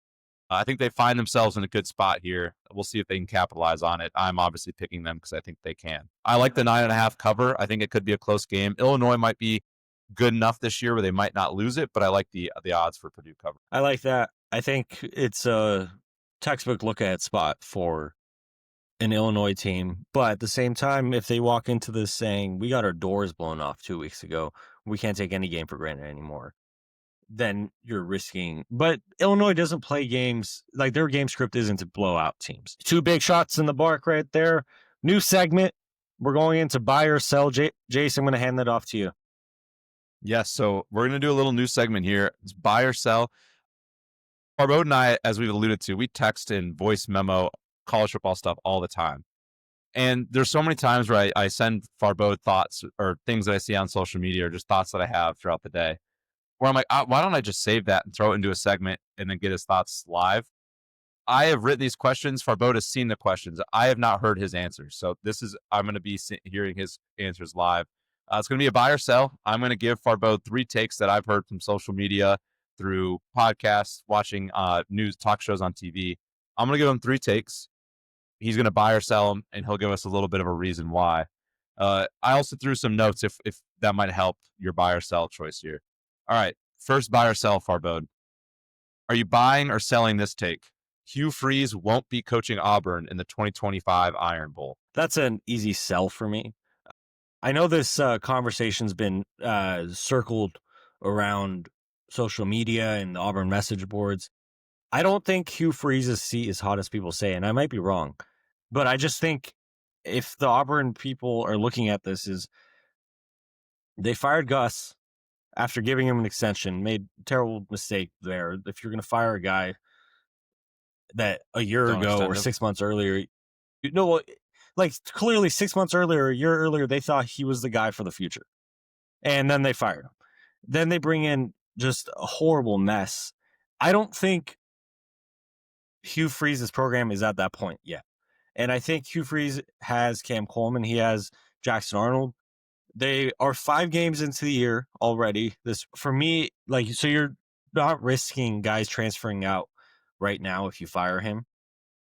I think they find themselves in a good spot here. We'll see if they can capitalize on it. I'm obviously picking them because I think they can. I like the 9.5 cover. I think it could be a close game. Illinois might be good enough this year where they might not lose it, but I like the odds for Purdue cover. I like that. I think it's a textbook look ahead spot for an Illinois team. But at the same time, if they walk into this saying, we got our doors blown off 2 weeks ago, we can't take any game for granted anymore, then you're risking. But Illinois doesn't play games, like their game script isn't to blow out teams. 2 big shots in the bark right there. New segment. We're going into buy or sell. Jason, I'm going to hand that off to you. Yes, so we're going to do a little new segment here. It's buy or sell. Farbode and I, as we've alluded to, we text and voice memo college football stuff all the time. And there's so many times where I send Farbode thoughts or things that I see on social media or just thoughts that I have throughout the day where I'm like, why don't I just save that and throw it into a segment and then get his thoughts live? I have written these questions. Farbode has seen the questions. I have not heard his answers. So I'm going to be hearing his answers live. It's going to be a buy or sell. I'm going to give Farbode 3 takes that I've heard from social media, through podcasts, watching news talk shows on TV. I'm going to give him 3 takes. He's going to buy or sell them, and he'll give us a little bit of a reason why. I also threw some notes if that might help your buy or sell choice here. All right, first buy or sell, Farbode. Are you buying or selling this take? Hugh Freeze won't be coaching Auburn in the 2025 Iron Bowl. That's an easy sell for me. I know this conversation's been circled around social media and the Auburn message boards. I don't think Hugh Freeze's seat is hot as people say, and I might be wrong. But I just think if the Auburn people are looking at this, is they fired Gus after giving him an extension, made a terrible mistake there. If you're going to fire a guy that a year ago or 6 months earlier, like clearly 6 months earlier, a year earlier, they thought he was the guy for the future. And then they fired him. Then they bring in just a horrible mess. I don't think Hugh Freeze's program is at that point yet. And I think Hugh Freeze has Cam Coleman. He has Jackson Arnold. They are 5 games into the year already. This, for me, like, so you're not risking guys transferring out right now if you fire him.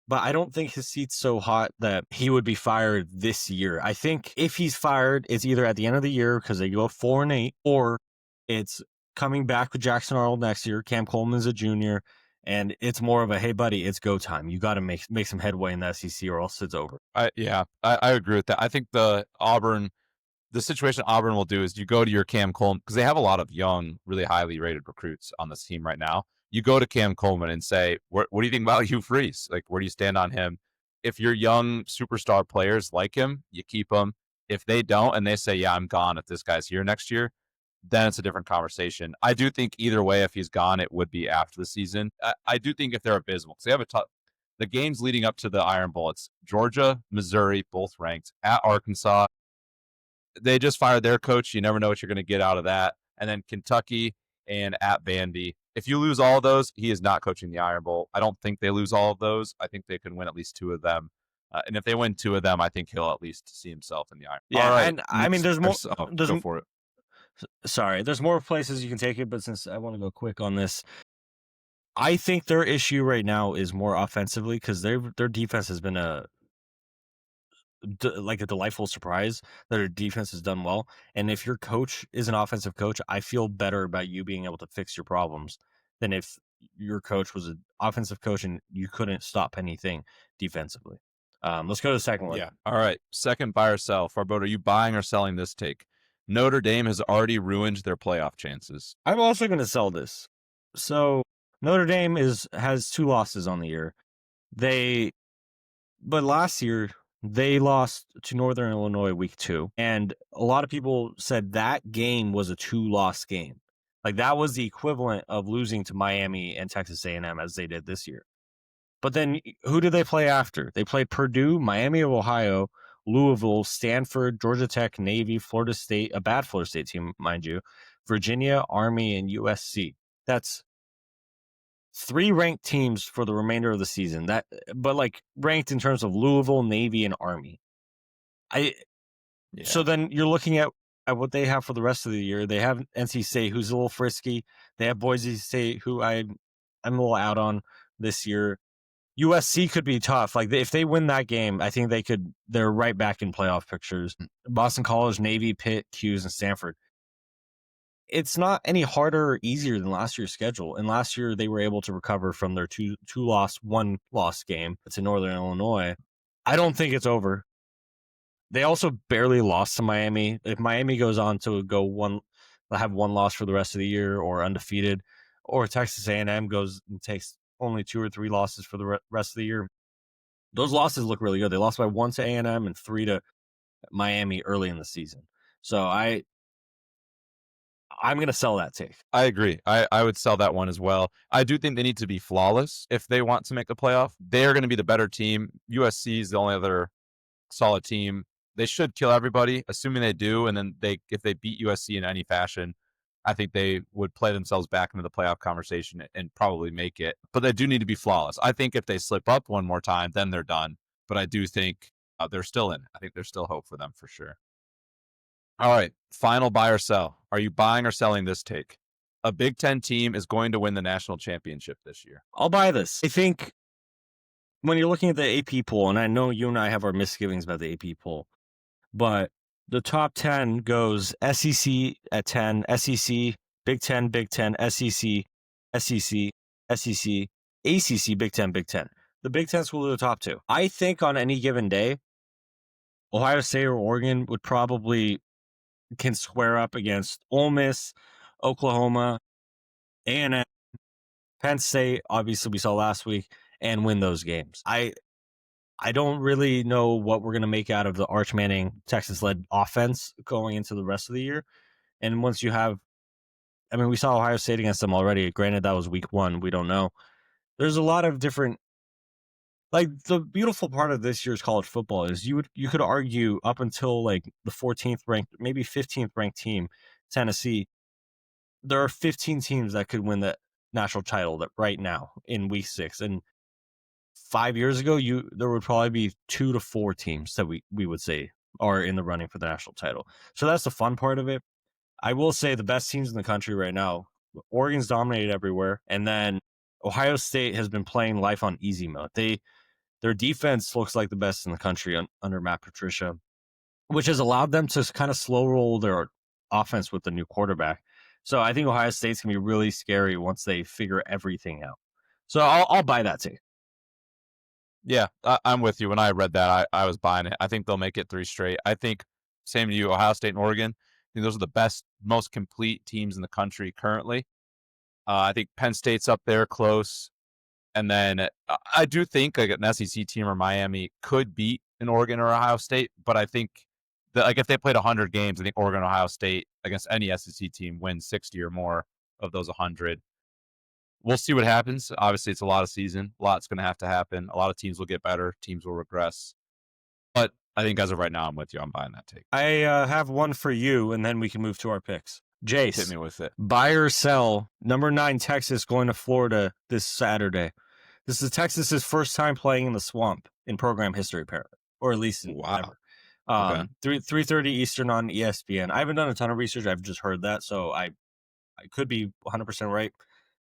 But I don't think his seat's so hot that he would be fired this year. I think if he's fired, it's either at the end of the year because they go 4-8, or it's coming back with Jackson Arnold next year. Cam Coleman's a junior, and it's more of a, hey, buddy, it's go time. You got to make some headway in the SEC or else it's over. I agree with that. I think the situation Auburn will do is you go to your Cam Coleman, because they have a lot of young, really highly rated recruits on this team right now. You go to Cam Coleman and say, what do you think about Hugh Freeze? Like, where do you stand on him? If your young superstar players like him, you keep him. If they don't and they say, yeah, I'm gone if this guy's here next year, then it's a different conversation. I do think either way, if he's gone, it would be after the season. I do think if they're abysmal, because they have the games leading up to the Iron Bowl, it's Georgia, Missouri, both ranked, at Arkansas. They just fired their coach. You never know what you're going to get out of that. And then Kentucky and at Vandy. If you lose all of those, he is not coaching the Iron Bowl. I don't think they lose all of those. I think they can win at least 2 of them. And if they win 2 of them, I think he'll at least see himself in the Iron Bowl. Yeah, all right, and I mean, there's more. Go for it. Sorry, there's more places you can take it, but since I want to go quick on this, I think their issue right now is more offensively because their defense has been a delightful surprise that their defense has done well. And if your coach is an offensive coach, I feel better about you being able to fix your problems than if your coach was an offensive coach and you couldn't stop anything defensively. Let's go to the second one. Yeah. All right. Second, buy or sell. Farbode, are you buying or selling this take? Notre Dame has already ruined their playoff chances. I'm also going to sell this. So Notre Dame has 2 losses on the year. But last year they lost to Northern Illinois week 2, and a lot of people said that game was a 2-loss game. Like that was the equivalent of losing to Miami and Texas A&M as they did this year. But then who did they play after? They played Purdue, Miami of Ohio, Louisville, Stanford, Georgia Tech, Navy, Florida State, a bad Florida State team, mind you, Virginia, Army, and USC. That's 3 ranked teams for the remainder of the season. But like ranked in terms of Louisville, Navy, and Army. So then you're looking at what they have for the rest of the year. They have NC State, who's a little frisky. They have Boise State, who I'm a little out on. this year. USC could be tough. Like if they win that game, I think they're right back in playoff pictures. Boston College, Navy, Pitt, Hughes, and Stanford. It's not any harder or easier than last year's schedule. And last year they were able to recover from their one loss game to Northern Illinois. I don't think it's over. They also barely lost to Miami. If Miami goes on to have one loss for the rest of the year or undefeated, or Texas A&M goes and takes only 2 or 3 losses for the rest of the year, those losses look really good. They lost by 1 to A&M and 3 to Miami early in the season. So I'm going to sell that take. I agree. I would sell that one as well. I do think they need to be flawless if they want to make the playoff. They're going to be the better team. USC is the only other solid team. They should kill everybody, assuming they do. And then if they beat USC in any fashion, I think they would play themselves back into the playoff conversation and probably make it. But they do need to be flawless. I think if they slip up one more time, then they're done. But I do think they're still in. I think there's still hope for them for sure. All right, final buy or sell. Are you buying or selling this take? A Big Ten team is going to win the national championship this year. I'll buy this. I think when you're looking at the AP poll, and I know you and I have our misgivings about the AP poll, but the top 10 goes SEC at 10, SEC, Big Ten, SEC, SEC, SEC, ACC, Big Ten, Big Ten. The Big Ten school are the top 2. I think on any given day, Ohio State or Oregon would probably can square up against Ole Miss, Oklahoma, A&M, Penn State, obviously we saw last week, and win those games. I don't really know what we're going to make out of the Arch Manning Texas-led offense going into the rest of the year. And once you have, we saw Ohio State against them already. Granted, that was week 1. We don't know. There's a lot of different, like the beautiful part of this year's college football is you could argue up until like the 14th ranked, maybe 15th ranked team, Tennessee, there are 15 teams that could win the national title that right now in week 6. And 5 years ago, there would probably be 2 to 4 teams that we would say are in the running for the national title. So that's the fun part of it. I will say the best teams in the country right now, Oregon's dominated everywhere. And then Ohio State has been playing life on easy mode. Their defense looks like the best in the country under Matt Patricia, which has allowed them to kind of slow roll their offense with the new quarterback. So I think Ohio State's going to be really scary once they figure everything out. So I'll buy that take. Yeah, I'm with you. When I read that, I was buying it. I think they'll make it 3 straight. I think, same to you, Ohio State and Oregon, I think those are the best, most complete teams in the country currently. I think Penn State's up there close. And then I do think like an SEC team or Miami could beat an Oregon or Ohio State. But I think that like if they played 100 games, I think Oregon or Ohio State against any SEC team wins 60 or more of those 100. We'll see what happens. Obviously, it's a lot of season. A lot's going to have to happen. A lot of teams will get better. Teams will regress. But I think as of right now, I'm with you. I'm buying that take. I have one for you, and then we can move to our picks. Jace, hit me with it. Buy or sell, number 9 Texas going to Florida this Saturday. This is Texas's first time playing in the Swamp in program history, apparently, or at least in ever. Okay. 3:30 Eastern on ESPN. I haven't done a ton of research. I've just heard that, so I could be 100% right.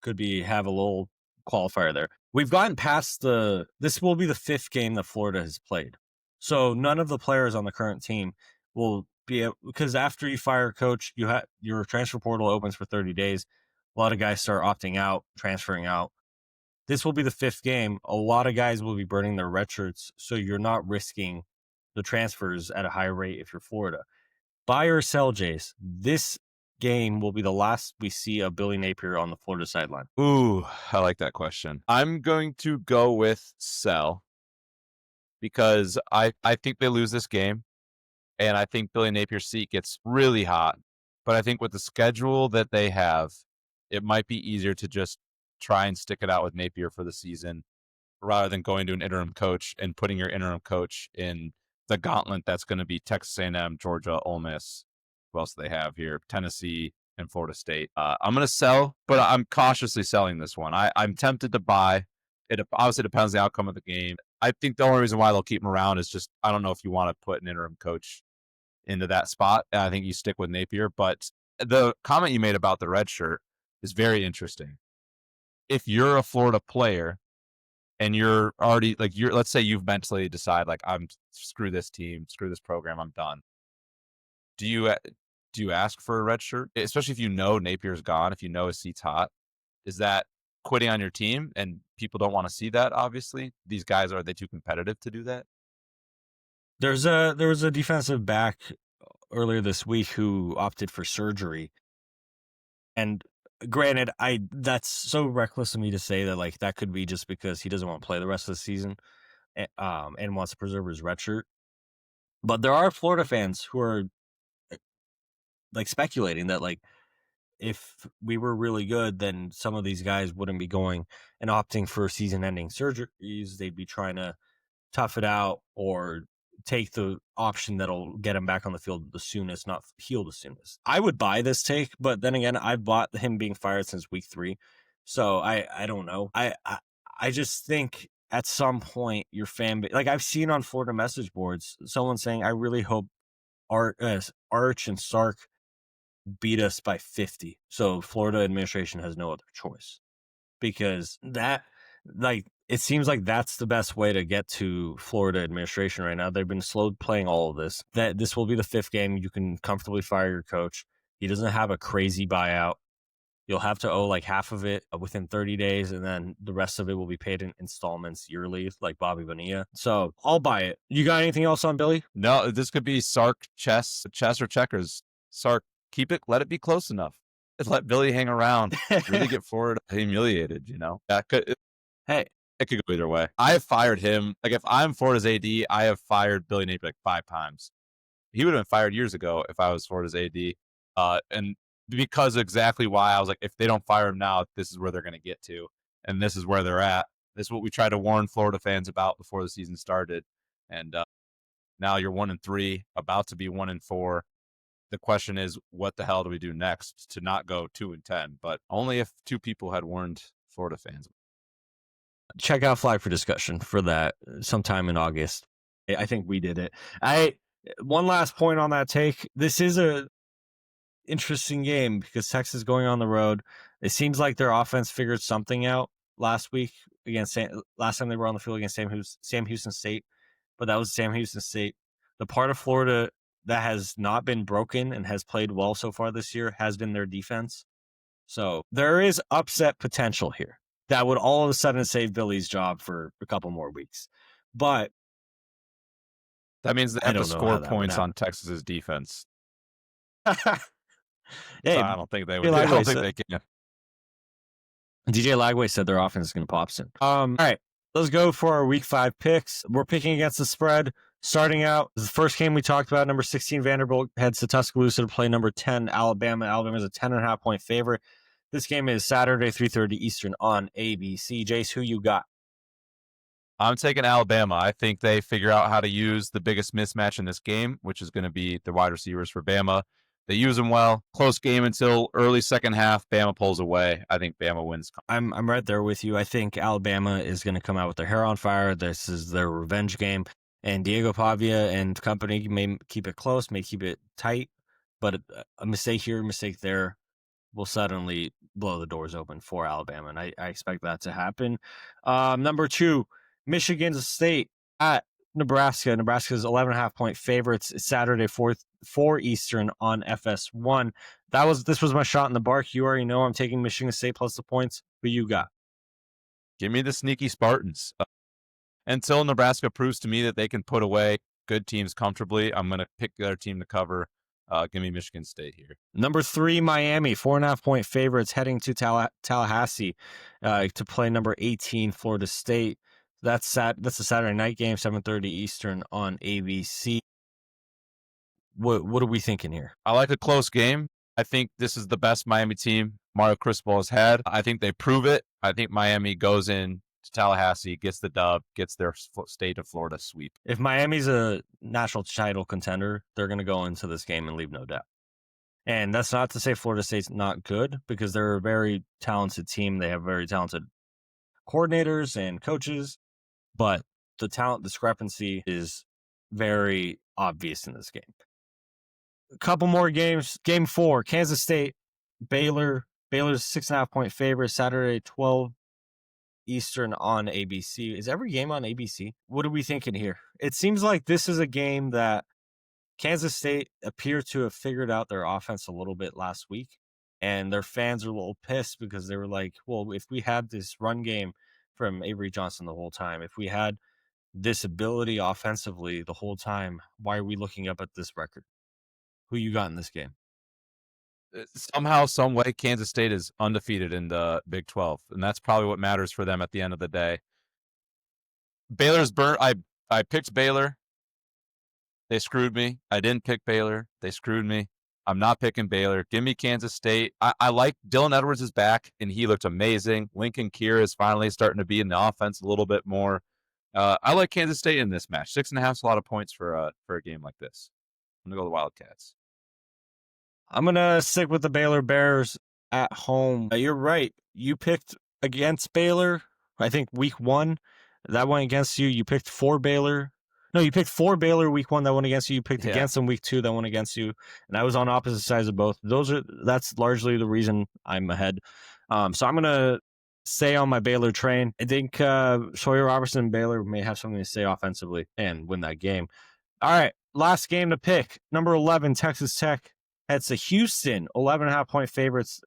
Could be have a little qualifier there. We've gotten past this will be the 5th game that Florida has played. So none of the players on the current team will be because after you fire a coach, your transfer portal opens for 30 days. A lot of guys start opting out, transferring out. This will be the 5th game. A lot of guys will be burning their red shirts, so you're not risking the transfers at a high rate if you're Florida. Buy or sell, Jace. This game will be the last we see of Billy Napier on the Florida sideline. Ooh, I like that question. I'm going to go with sell because I think they lose this game, and I think Billy Napier's seat gets really hot. But I think with the schedule that they have, it might be easier to just try and stick it out with Napier for the season rather than going to an interim coach and putting your interim coach in the gauntlet that's going to be Texas A&M, Georgia, Ole Miss. Who else do they have here? Tennessee and Florida State. I'm going to sell, but I'm cautiously selling this one. I'm tempted to buy. It obviously depends on the outcome of the game. I think the only reason why they'll keep him around is just I don't know if you want to put an interim coach into that spot. I think you stick with Napier. But the comment you made about the red shirt is very interesting. If you're a Florida player and you're already like let's say you've mentally decided like I'm screw this team, screw this program, I'm done. Do you ask for a red shirt, especially if you know Napier's gone, if you know his seat's hot? Is that quitting on your team, and people don't want to see that? Obviously, these guys, are they too competitive to do that? There was a defensive back earlier this week who opted for surgery, and granted, that's so reckless of me to say that like that could be just because he doesn't want to play the rest of the season, and wants to preserve his red shirt. But there are Florida fans who are like speculating that like if we were really good, then some of these guys wouldn't be going and opting for season-ending surgeries. They'd be trying to tough it out or take the option that'll get him back on the field the soonest, not heal the soonest. I would buy this take, but then again, I've bought him being fired since week 3, so I don't know. I just think at some point your fan base, like I've seen on Florida message boards, someone saying, "I really hope Arch and Sark beat us by 50. So Florida administration has no other choice." Because that, like, it seems like that's the best way to get to Florida administration right now. They've been slow playing all of this. That this will be the 5th game. You can comfortably fire your coach. He doesn't have a crazy buyout. You'll have to owe like half of it within 30 days, and then the rest of it will be paid in installments yearly, like Bobby Bonilla. So I'll buy it. You got anything else on Billy? No, this could be Sark chess or checkers. Sark, keep it, let it be close enough. Let Billy hang around, really get Florida humiliated, you know? Hey, it could go either way. I have fired him. Like, if I'm Florida's AD, I have fired Billy Napier like 5 times. He would have been fired years ago if I was Florida's AD. And because exactly why I was like, if they don't fire him now, this is where they're going to get to. And this is where they're at. This is what we tried to warn Florida fans about before the season started. And now you're 1-3, about to be 1-4. The question is, what the hell do we do next to not go 2-10? But only if 2 people had warned Florida fans. Check out Flag for Discussion for that sometime in August. I think we did it. One last point on that take. This is a interesting game because Texas is going on the road. It seems like their offense figured something out last week last time they were on the field against Sam Houston State, but that was Sam Houston State. The part of Florida that has not been broken and has played well so far this year has been their defense. So there is upset potential here that would all of a sudden save Billy's job for a couple more weeks. But that means they have to score points on Texas's defense. Hey, so I don't think they would. I don't think they can. DJ Lagway said their offense is going to pop soon. All right, let's go for our week 5 picks. We're picking against the spread. Starting out, the first game we talked about, number 16 Vanderbilt heads to Tuscaloosa to play number 10 Alabama. Alabama is a 10.5 point favorite. This game is Saturday, 3:30 Eastern on ABC. Jace, who you got? I'm taking Alabama. I think they figure out how to use the biggest mismatch in this game, which is going to be the wide receivers for Bama. They use them well. Close game until early second half. Bama pulls away. I think Bama wins. I'm right there with you. I think Alabama is going to come out with their hair on fire. This is their revenge game. And Diego Pavia and company may keep it close, may keep it tight, but a mistake here, a mistake there will suddenly blow the doors open for Alabama, and I expect that to happen. Number 2, Michigan State at Nebraska. Nebraska's 11.5 point favorites. It's Saturday, 4 Eastern on FS1. This was my shot in the bark. You already know I'm taking Michigan State plus the points. Who you got? Give me the sneaky Spartans. Until Nebraska proves to me that they can put away good teams comfortably, I'm going to pick their team to cover. Give me Michigan State here. Number 3, Miami, 4.5 point favorites heading to Tallahassee to play number 18 Florida State. That's a Saturday night game, 7:30 Eastern on ABC. What are we thinking here? I like a close game. I think this is the best Miami team Mario Cristobal has had. I think they prove it. I think Miami goes in to Tallahassee, gets the dub, gets their state of Florida sweep. If Miami's a national title contender, they're going to go into this game and leave no doubt. And that's not to say Florida State's not good, because they're a very talented team. They have very talented coordinators and coaches, but the talent discrepancy is very obvious in this game. A couple more games. Game 4, Kansas State, Baylor. Baylor's 6.5 point favorite, Saturday, 12 Eastern on ABC. Is every game on ABC? What are we thinking here? It seems like this is a game that Kansas State appear to have figured out their offense a little bit last week, and their fans are a little pissed because they were like, well, if we had this run game from Avery Johnson the whole time, if we had this ability offensively the whole time, why are we looking up at this record? Who you got in this game? Somehow, some way, Kansas State is undefeated in the Big 12, and that's probably what matters for them at the end of the day. Baylor's burnt. I picked Baylor. They screwed me. I didn't pick Baylor. They screwed me. I'm not picking Baylor. Give me Kansas State. I like Dylan Edwards is back, and he looked amazing. Lincoln Kier is finally starting to be in the offense a little bit more. I like Kansas State in this match. 6.5 is a lot of points for a game like this. I'm going to go the Wildcats. I'm going to stick with the Baylor Bears at home. You're right. You picked against Baylor, I think, week 1. That went against you. You picked for Baylor. No, you picked for Baylor week 1. That went against you. You picked against them week 2. That went against you. And I was on opposite sides of both. That's largely the reason I'm ahead. So I'm going to stay on my Baylor train. I think Sawyer Robertson and Baylor may have something to say offensively and win that game. All right, last game to pick. Number 11, Texas Tech heads to Houston, 11.5-point favorites.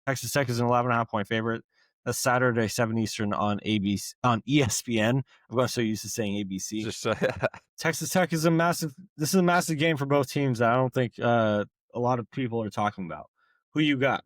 Texas Tech is an 11.5-point favorite. That's Saturday, 7 Eastern on ESPN. I'm going so used to saying ABC. Texas Tech is a massive game for both teams that I don't think a lot of people are talking about. Who you got?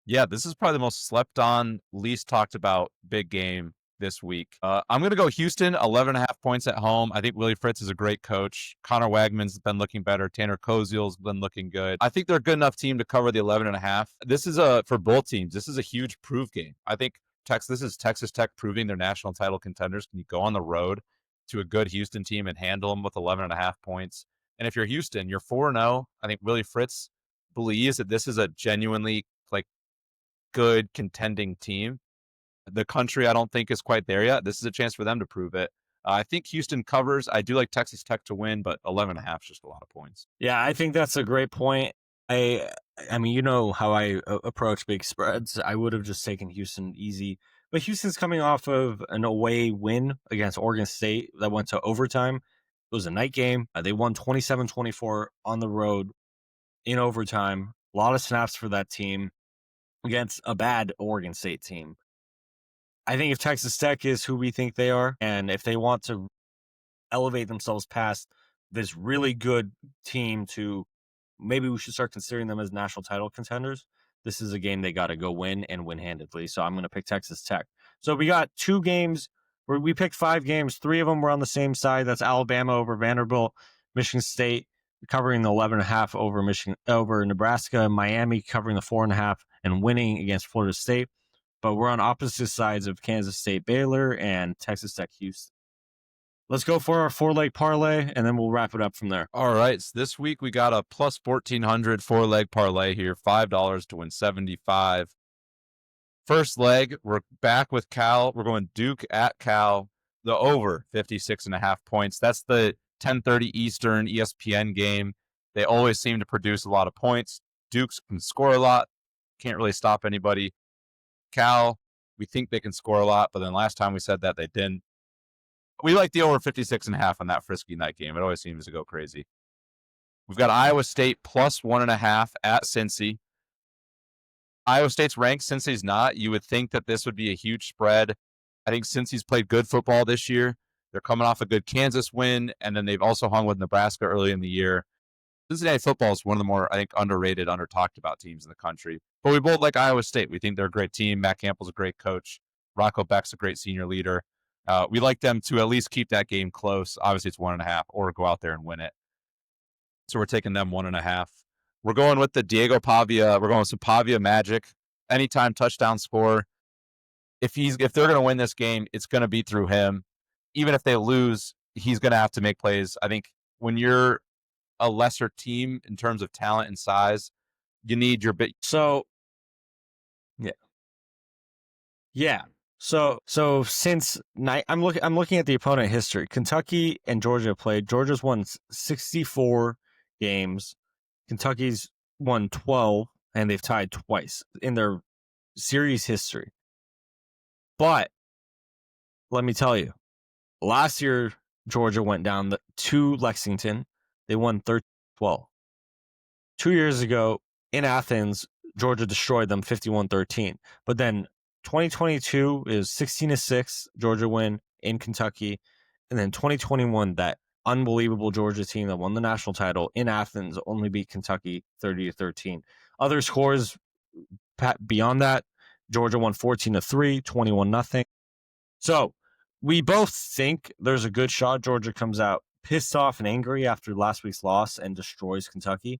Yeah, this is probably the most slept on, least talked about big game this week. I'm going to go Houston, 11.5 points at home. I think Willie Fritz is a great coach. Connor Wagman's been looking better. Tanner Koziel's been looking good. I think they're a good enough team to cover the 11.5. This is for both teams. This is a huge prove game. I think this is Texas Tech proving they're national title contenders. Can you go on the road to a good Houston team and handle them with 11.5 points? And if you're Houston, you're 4-0. I think Willie Fritz believes that this is a genuinely good contending team. The country, I don't think, is quite there yet. This is a chance for them to prove it. I think Houston covers. I do like Texas Tech to win, but 11.5 is just a lot of points. Yeah, I think that's a great point. I mean, you know how I approach big spreads. I would have just taken Houston easy. But Houston's coming off of an away win against Oregon State that went to overtime. It was a night game. They won 27-24 on the road in overtime. A lot of snaps for that team against a bad Oregon State team. I think if Texas Tech is who we think they are, and if they want to elevate themselves past this really good team to maybe we should start considering them as national title contenders, this is a game they got to go win and win handedly. So I'm going to pick Texas Tech. So we got 2 games where we picked 5 games. 3 of them were on the same side. That's Alabama over Vanderbilt, Michigan State covering the 11.5 over Nebraska, Miami covering the 4.5 and winning against Florida State. But we're on opposite sides of Kansas State Baylor and Texas Tech Houston. Let's go for our 4-leg parlay, and then we'll wrap it up from there. All right. So this week we got a plus 1,400 4-leg parlay here, $5 to win 75. First leg, we're back with Cal. We're going Duke at Cal. The over 56.5 points. That's the 10:30 Eastern ESPN game. They always seem to produce a lot of points. Dukes can score a lot. Can't really stop anybody. Cal, we think they can score a lot, but then last time we said that they didn't. We like the over 56.5 on that frisky night game. It always seems to go crazy. We've got Iowa State plus 1.5 at Cincy. Iowa State's ranked, Cincy's not. You would think that this would be a huge spread. I think Cincy's played good football this year. They're coming off a good Kansas win, and then they've also hung with Nebraska early in the year. Cincinnati football is one of the more, I think, underrated, under-talked about teams in the country. But we both like Iowa State. We think they're a great team. Matt Campbell's a great coach. Rocco Beck's a great senior leader. We like them to at least keep that game close. Obviously, it's 1.5, or go out there and win it. So we're taking them 1.5. We're going with the Diego Pavia. We're going with some Pavia magic. Anytime touchdown score. If they're going to win this game, it's going to be through him. Even if they lose, he's going to have to make plays. I think when you're a lesser team in terms of talent and size, you need your big. So, yeah. So since I'm looking at the opponent history. Kentucky and Georgia played. Georgia's won 64 games. Kentucky's won 12, and they've tied twice in their series history. But let me tell you, last year, Georgia went down to Lexington. They won 13-12. 2 years ago in Athens, Georgia destroyed them 51-13. But then 2022 is 16-6, Georgia win in Kentucky. And then 2021, that unbelievable Georgia team that won the national title in Athens only beat Kentucky 30-13. Other scores beyond that, Georgia won 14-3, 21-0. So we both think there's a good shot Georgia comes out pissed off and angry after last week's loss and destroys Kentucky.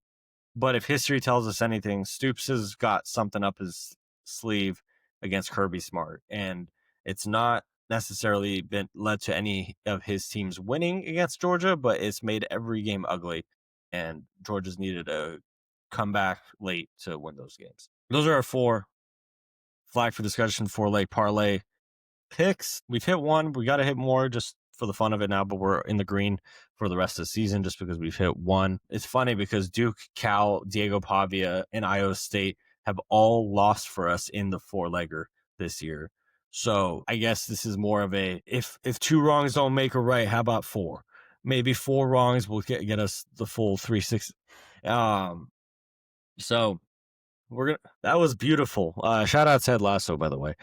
But if history tells us anything, Stoops has got something up his sleeve against Kirby Smart. And it's not necessarily been led to any of his teams winning against Georgia, but it's made every game ugly. And Georgia's needed a comeback late to win those games. Those are our 4 flag for discussion 4-leg parlay picks. We've hit one. We got to hit more just for the fun of it now, but we're in the green for the rest of the season just because we've hit one. It's funny because Duke, Cal, Diego Pavia, and Iowa State have all lost for us in the 4-legger this year. So I guess this is more of a, if 2 wrongs don't make a right, how about 4? Maybe 4 wrongs will get us the full 360. So that was beautiful. Shout out Ted Lasso, by the way.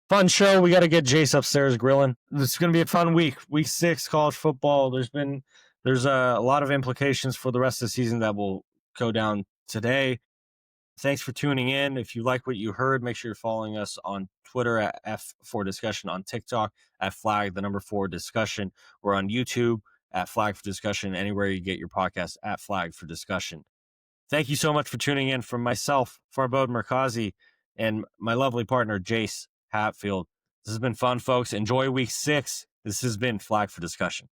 Fun show. We got to get Jace upstairs grilling. This is going to be a fun week. Week 6, college football. There's a lot of implications for the rest of the season that will go down today. Thanks for tuning in. If you like what you heard, make sure you're following us on Twitter at F4Discussion, on TikTok at Flag, the number 4 Discussion. We're on YouTube at Flag for Discussion, anywhere you get your podcast at Flag for Discussion. Thank you so much for tuning in. From myself, Farbod Merkazi, and my lovely partner, Jace Hatfield. This has been fun, folks. Enjoy week 6. This has been Flag for Discussion.